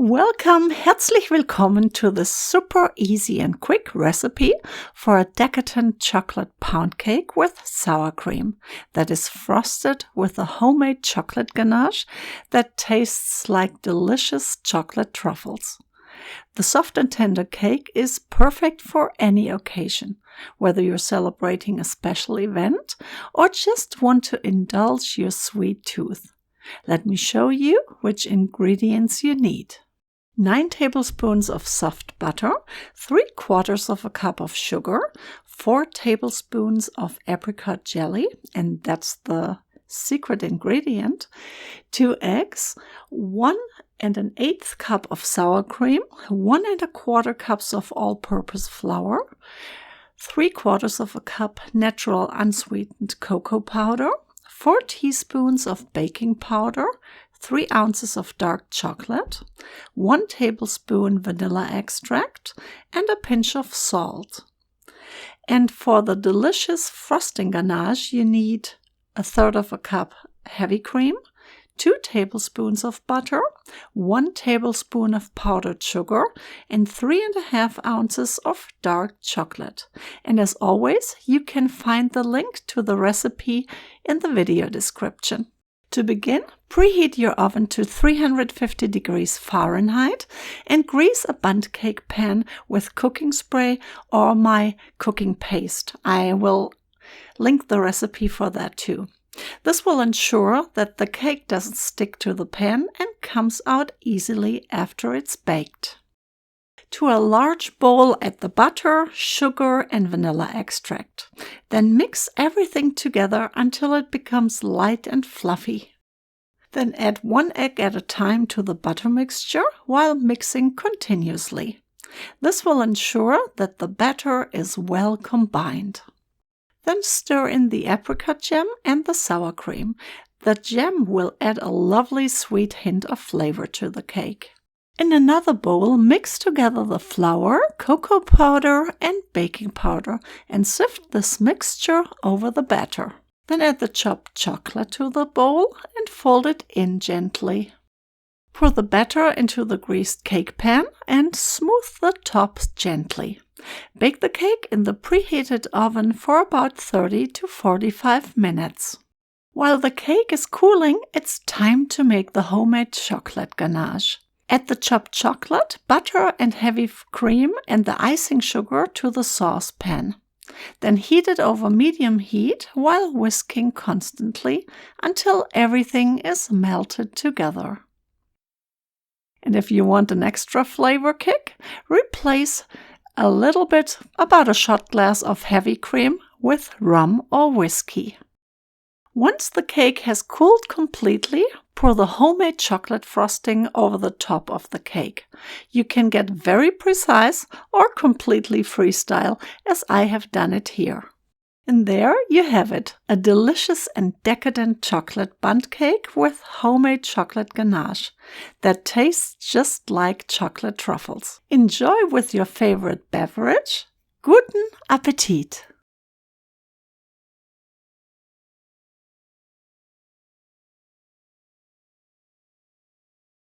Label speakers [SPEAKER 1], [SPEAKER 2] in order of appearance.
[SPEAKER 1] Welcome, herzlich willkommen to this super easy and quick recipe for a decadent chocolate pound cake with sour cream that is frosted with a homemade chocolate ganache that tastes like delicious chocolate truffles. The soft and tender cake is perfect for any occasion, whether you're celebrating a special event or just want to indulge your sweet tooth. Let me show you which ingredients you need. 9 tablespoons of soft butter, 3/4 of a cup of sugar, 4 tablespoons of apricot jelly, and that's the secret ingredient, 2 eggs, 1 1/8 cup of sour cream, 1 1/4 cups of all-purpose flour, 3/4 of a cup natural unsweetened cocoa powder, 4 teaspoons of baking powder, 3 ounces of dark chocolate, 1 tablespoon vanilla extract, and a pinch of salt. And for the delicious frosting ganache, you need 1/3 of a cup heavy cream, 2 tablespoons of butter, 1 tablespoon of powdered sugar, and 3½ ounces of dark chocolate. And as always, you can find the link to the recipe in the video description. To begin, preheat your oven to 350 degrees Fahrenheit and grease a bundt cake pan with cooking spray or my cooking paste. I will link the recipe for that too. This will ensure that the cake doesn't stick to the pan and comes out easily after it's baked. To a large bowl, add the butter, sugar, and vanilla extract. Then mix everything together until it becomes light and fluffy. Then add 1 egg at a time to the butter mixture while mixing continuously. This will ensure that the batter is well combined. Then stir in the apricot jam and the sour cream. The jam will add a lovely sweet hint of flavor to the cake. In another bowl, mix together the flour, cocoa powder, and baking powder and sift this mixture over the batter. Then add the chopped chocolate to the bowl and fold it in gently. Pour the batter into the greased cake pan and smooth the top gently. Bake the cake in the preheated oven for about 30 to 45 minutes. While the cake is cooling, it's time to make the homemade chocolate ganache. Add the chopped chocolate, butter, and heavy cream and the icing sugar to the saucepan. Then heat it over medium heat while whisking constantly until everything is melted together. And if you want an extra flavor kick, replace a little bit, about a shot glass of heavy cream with rum or whiskey. Once the cake has cooled completely, pour the homemade chocolate frosting over the top of the cake. You can get very precise or completely freestyle, as I have done it here. And there you have it, a delicious and decadent chocolate bundt cake with homemade chocolate ganache that tastes just like chocolate truffles. Enjoy with your favorite beverage. Guten Appetit!